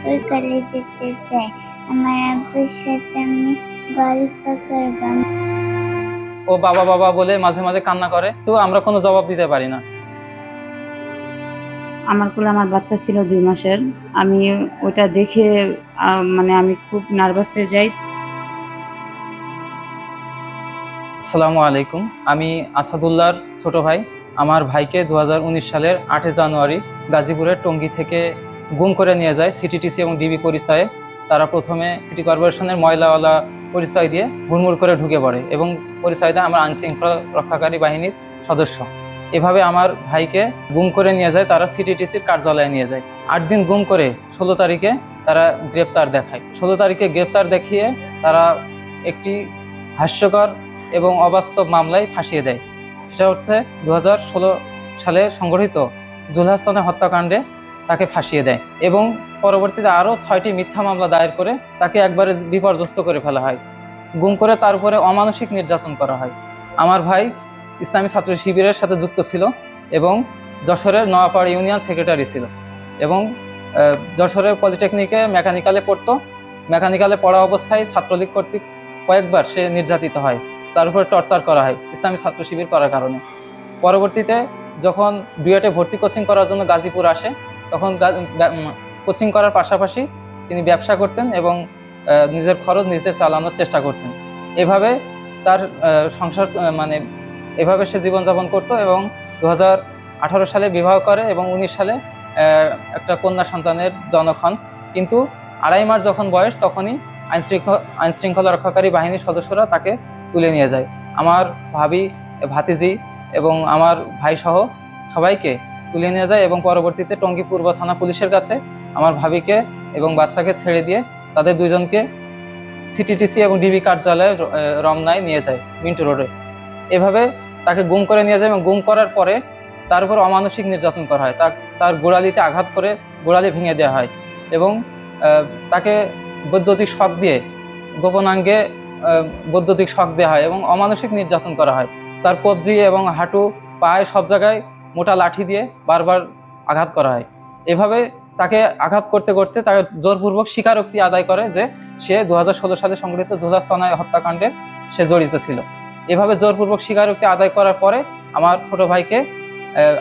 আপুর কলেজে যেতে চাই। আমার আব্বুর সাথে আমি গল্প করব। ও বাবা বাবা বলে মাঝে মাঝে কান্না করে, তো আমরা কোনো জবাব দিতে পারি না। আমার কোলে আমার বাচ্চা ছিল 2 মাসের। আমি ওটা দেখে মানে আমি খুব নার্ভাস হয়ে যাই। আসসালামু আলাইকুম, আমি আসাদুল্লাহর ছোট ভাই। আমার ভাইকে 2019 সালের 8 জানুয়ারি গাজীপুরের টঙ্গী থেকে গুম করে নিয়ে যায় সিটিটিসি এবং ডিবি পরিচয়ে। তারা প্রথমে সিটি কর্পোরেশনের ময়লাওয়ালা পরিচয় দিয়ে হুড়মুড় করে ঢুকে পড়ে এবং পরিচয় দেয় আমরা আইনশৃঙ্খলা রক্ষাকারী বাহিনীর সদস্য। এভাবে আমার ভাইকে গুম করে নিয়ে যায় তারা সিটিটিসির কার্যালয়ে নিয়ে যায়। 8 দিন গুম করে 16 তারিখে তারা গ্রেপ্তার দেখায়। 16 তারিখে গ্রেপ্তার দেখিয়ে তারা একটি হাস্যকর এবং অবাস্তব মামলায় ফাঁসিয়ে দেয়। সেটা হচ্ছে 2016 সালে সংগঠিত জুলহাসনের হত্যাকাণ্ডে তাকে ফাঁসিয়ে দেয় এবং পরবর্তীতে আরও 6টি মিথ্যা মামলা দায়ের করে তাকে একবারে বিপর্যস্ত করে ফেলা হয়। গুম করে তার উপরে অমানসিক নির্যাতন করা হয়। আমার ভাই ইসলামী ছাত্র শিবিরের সাথে যুক্ত ছিল এবং যশোরের নোয়াপাড়া ইউনিয়ন সেক্রেটারি ছিল এবং যশোরের পলিটেকনিকে মেকানিক্যালে পড়তো। মেকানিক্যালে পড়া অবস্থায় ছাত্রলীগ কর্তৃক কয়েকবার সে নির্যাতিত হয়, তার উপরে টর্চার করা হয় ইসলামী ছাত্র শিবির করার কারণে। পরবর্তীতে যখন ডুয়েটে ভর্তি কোচিং করার জন্য গাজীপুর আসে, তখন কোচিং করার পাশাপাশি তিনি ব্যবসা করতেন এবং নিজের খরচ নিজে চালানোর চেষ্টা করতেন। এভাবে তার সংসার এভাবে সে জীবনযাপন করতো এবং 2018 সালে বিবাহ করে এবং 19 সালে একটা কন্যা সন্তানের জনক হন। কিন্তু 2.5 মাস যখন বয়স, তখনই আইনশৃঙ্খলা রক্ষাকারী বাহিনীর সদস্যরা তাকে তুলে নিয়ে যায়। আমার ভাবি, ভাতিজি এবং আমার ভাই সহ সবাইকে তুলে নিয়ে যায় এবং পরবর্তীতে টঙ্গী পূর্ব থানা পুলিশের কাছে আমার ভাবিকে এবং বাচ্চাকে ছেড়ে দিয়ে তাদের দুজনকে সিটিটিসি এবং ডিবি কার্যালয়ে রমনায় নিয়ে যায়, মিন্টু রোডে। এভাবে তাকে গুম করে নিয়ে যায় এবং গুম করার পরে তার উপর অমানসিক নির্যাতন করা হয়। তার গোড়ালিতে আঘাত করে গোড়ালি ভেঙে দেওয়া হয় এবং তাকে বৈদ্যুতিক শক দিয়ে গোপনাঙ্গে বৈদ্যুতিক শক দেওয়া হয় এবং অমানসিক নির্যাতন করা হয়। তার কবজি এবং হাঁটু, পায়ে সব জায়গায় মোটা লাঠি দিয়ে বারবার আঘাত করা হয়। এভাবে তাকে আঘাত করতে করতে তাকে জোরপূর্বক স্বীকারোক্তি আদায় করে যে সে 2016 সালে সংঘটিত জুলহাসনায় হত্যাকাণ্ডে সে জড়িত ছিল। এভাবে জোরপূর্বক স্বীকারোক্তি আদায় করার পরে আমার ছোট ভাইকে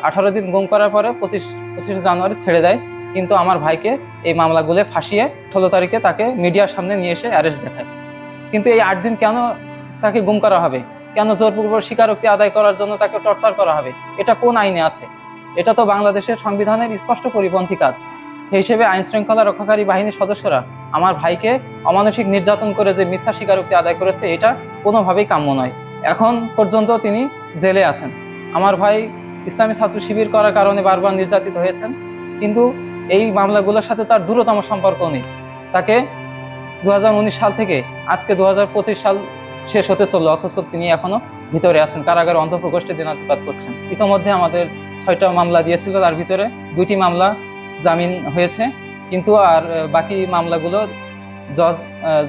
18 দিন গুম করার পরে 25 জানুয়ারি ছেড়ে দেয়। কিন্তু আমার ভাইকে এই মামলাগুলো ফাঁসিয়ে 16 তারিখে তাকে মিডিয়ার সামনে নিয়ে এসে অ্যারেস্ট দেখায়। কিন্তু এই 8 দিন কেন তাকে গুম করা হবে? কেন জোরপূর্বক স্বীকারোক্তি আদায় করার জন্য তাকে টর্চার করা হবে? এটা কোন আইনে আছে? এটা তো বাংলাদেশের সংবিধানের স্পষ্ট পরিপন্থী কাজ। সেই হিসেবে আইন শৃঙ্খলা রক্ষাকারী বাহিনীর সদস্যরা আমার ভাইকে অমানসিক নির্যাতন করে যে মিথ্যা স্বীকারোক্তি আদায় করেছে, এটা কোনোভাবেই কাম্য নয়। এখন পর্যন্ত তিনি জেলে আছেন। আমার ভাই ইসলামী ছাত্র শিবির করার কারণে বারবার নির্যাতিত হয়েছেন, কিন্তু এই মামলাগুলোর সাথে তার দূরতম সম্পর্ক নেই। তাকে 2019 সাল থেকে আজকে 2025 সাল শেষ হতে চললো, অথচ তিনি এখনো ভিতরে আছেন, কারাগারে অন্তঃপ্রকোষ্ঠে দিনাতিপাত করছেন। ইতিমধ্যে আমাদের 6টা মামলা দিয়েছিল, তার ভিতরে 2টি মামলা জামিন হয়েছে, কিন্তু আর বাকি মামলাগুলো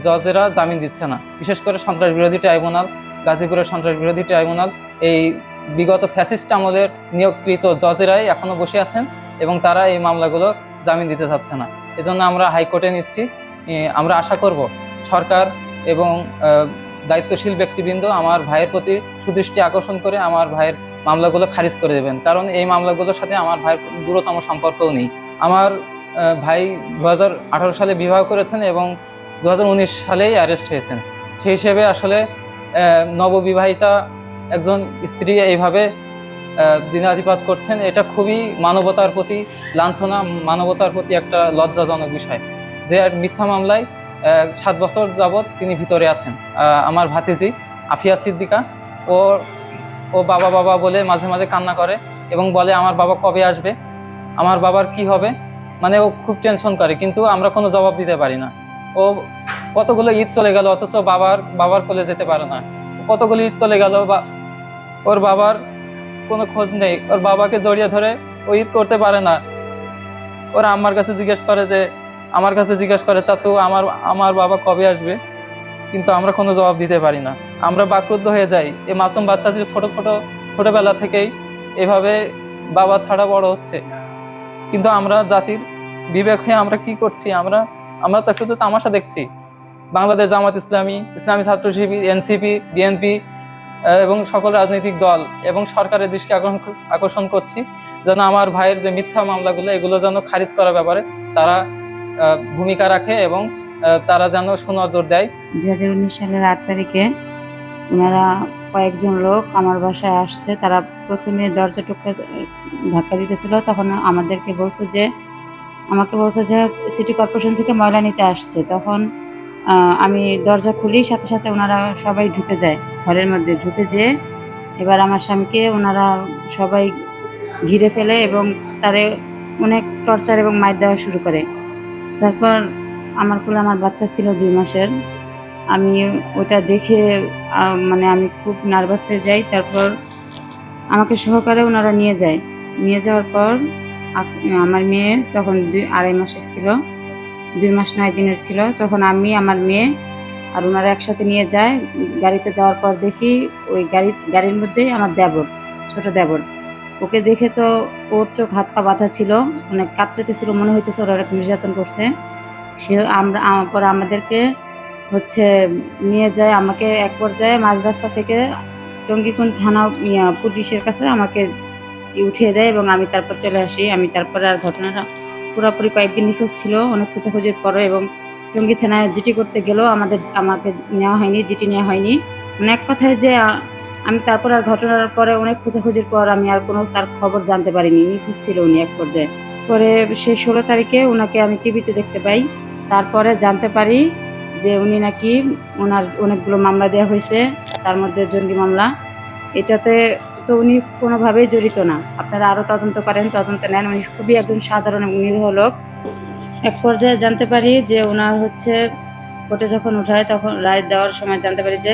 জজেরা জামিন দিচ্ছে না। বিশেষ করে সন্ত্রাস বিরোধী ট্রাইব্যুনাল, গাজীপুরের সন্ত্রাস বিরোধী ট্রাইব্যুনাল, এই বিগত ফ্যাসিস্ট আমলের নিয়োগকৃত জজেরাই এখনো বসে আছেন এবং তারা এই মামলাগুলো জামিন দিতে চাচ্ছে না। এজন্য আমরা হাইকোর্টে নিচ্ছি। আমরা আশা করব সরকার এবং দায়িত্বশীল ব্যক্তিবৃন্দ আমার ভাইয়ের প্রতি সুদৃষ্টি আকর্ষণ করে আমার ভাইয়ের মামলাগুলো খারিজ করে দেবেন, কারণ এই মামলাগুলোর সাথে আমার ভাইয়ের দূরতম সম্পর্কও নেই। আমার ভাই 2018 সালে বিবাহ করেছেন এবং 2019 সালেই অ্যারেস্ট হয়েছেন। সেই হিসেবে আসলে নববিবাহিতা একজন স্ত্রী এইভাবে দিনাতিপাত করছেন, এটা খুবই মানবতার প্রতি লাঞ্ছনা, মানবতার প্রতি একটা লজ্জাজনক বিষয় যে মিথ্যা মামলায় 7 বছর যাবৎ তিনি ভিতরে আছেন। আমার ভাতিজি আফিয়া সিদ্দিকা, ও বাবা বাবা বলে মাঝে মাঝে কান্না করে এবং বলে আমার বাবা কবে আসবে, আমার বাবার কি হবে, ও খুব টেনশন করে, কিন্তু আমরা কোনো জবাব দিতে পারি না। ও কতগুলো ঈদ চলে গেল অথচ বাবার কোলে যেতে পারে না। কতগুলো ঈদ চলে গেল, ওর বাবার কোনো খোঁজ নেই, ওর বাবাকে জড়িয়ে ধরে ও ঈদ করতে পারে না। ওরা আমার কাছে জিজ্ঞেস করে চাচু আমার বাবা কবে আসবে, কিন্তু আমরা কোনো জবাব দিতে পারি না। আমরা বাকরুদ্ধ হয়ে যাই। এই মাসুম বাচ্চা ছোটবেলা থেকেই এভাবে বাবা ছাড়া বড় হচ্ছে, কিন্তু আমরা জাতির বিবেক হয়ে আমরা কি করছি? আমরা আমরা তো শুধু তামাশা দেখছি। বাংলাদেশ জামাত ইসলামী, ইসলামী ছাত্র শিবির, এনসিপি, বিএনপি এবং সকল রাজনৈতিক দল এবং সরকারের দৃষ্টি আকর্ষণ করছি যেন আমার ভাইয়ের যে মিথ্যা মামলাগুলো এগুলো যেন খারিজ করার ব্যাপারে তারা ভূমিকা রাখে এবং তারা যেন সুনজর দেয়। 2019 সালের 8 তারিখে ওনারা কয়েকজন লোক আমার বাসায় আসছে। তারা প্রথমে দরজা ধাক্কা দিতেছিল, তখন আমাকে বলছে যে সিটি কর্পোরেশন থেকে ময়লা নিতে আসছে। তখন আমি দরজা খুলি, সাথে সাথে ওনারা সবাই ঢুকে যায়, ঘরের মধ্যে ঢুকে যেয়ে এবার আমার স্বামীকে ওনারা সবাই ঘিরে ফেলে এবং তারে অনেক টর্চার এবং মাইর দেওয়া শুরু করে। তারপর আমার কোলে আমার বাচ্চা ছিল 2 মাসের। আমি ওটা দেখে মানে আমি খুব নার্ভাস হয়ে যাই। তারপর আমাকে সহকারে ওনারা নিয়ে যাওয়ার পর আমার মেয়ে তখন 2.5 মাসের ছিল, 2 মাস 9 দিনের ছিল। তখন আমি, আমার মেয়ে আর ওনারা একসাথে নিয়ে যায়। গাড়িতে যাওয়ার পর দেখি ওই গাড়ির মধ্যেই আমার ছোট দেবর। ওকে দেখে তো ওর চোখ হাত পা বাঁধা ছিল, অনেক কাতরাতেছিল, মনে হইতেছে ওরা অনেক নির্যাতন করছে। পরে আমাদেরকে নিয়ে যায়, আমাকে এক পর্যায়ে মাঝ রাস্তা থেকে টঙ্গীকুণ্ড থানা পুলিশের কাছে আমাকে উঠিয়ে দেয় এবং আমি তারপর চলে আসি। আমি তারপরে আর ঘটনাটা পুরোপুরি কয়েকদিন নিখোঁজ ছিল, অনেক খোঁজাখুঁজির পরে এবং টঙ্গী থানায় জিটি করতে গেলেও আমাকে নেওয়া হয়নি, জিটি নেওয়া হয়নি। মানে এক কথায় যে আমি তারপর আর ঘটনার পরে অনেক খোঁজাখুঁজির পর আমি আর কোনো তার খবর জানতে পারিনি, নিখোঁজ ছিল উনি এক পর্যায়ে। পরে সেই 16 তারিখে ওনাকে আমি টিভিতে দেখতে পাই। তারপরে জানতে পারি যে উনি নাকি, ওনার অনেকগুলো মামলা দেওয়া হয়েছে, তার মধ্যে জঙ্গি মামলা। এটাতে তো উনি কোনোভাবেই জড়িত না। আপনারা আরও তদন্ত করেন, তদন্ত নেন। উনি খুবই একজন সাধারণ এবং নিরীহ লোক। এক পর্যায়ে জানতে পারি যে ওনার কোর্টে যখন উঠায় তখন রায় দেওয়ার সময় জানতে পারি যে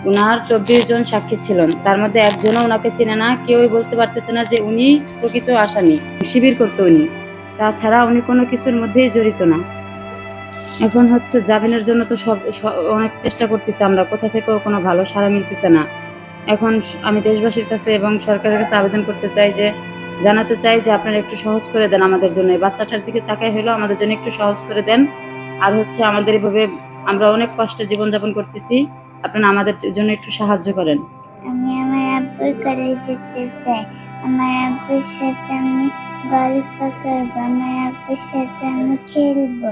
ওনার 24 জন সাক্ষী ছিলেন, তার মধ্যে একজনও ওনাকে চেনে না। কেউই বলতে পারতেছে না যে উনি প্রকৃত আসামি, শিবির করতো উনি। তাছাড়া উনি কোনো কিছুর মধ্যেই জড়িত না। এখন জামিনের জন্য তো অনেক চেষ্টা করতেছে আমরা, কোথা থেকেও কোনো ভালো সাড়া মিলতেছে না। এখন আমি দেশবাসীর কাছে এবং সরকারের কাছে আবেদন জানাতে চাই যে আপনারা একটু সহজ করে দেন আমাদের জন্য। এই বাচ্চাটার দিকে তাকাই হলো আমাদের জন্য একটু সহজ করে দেন। আর আমাদের এভাবে আমরা অনেক কষ্টে জীবনযাপন করতেছি, আপনারা আমাদের জন্য একটু সাহায্য করেন। আমি আমার আব্বুর কাছে যেতে চাই। আমার আব্বুর সাথে আমি গল্প করবো, আমার আব্বুর সাথে আমি খেলবো।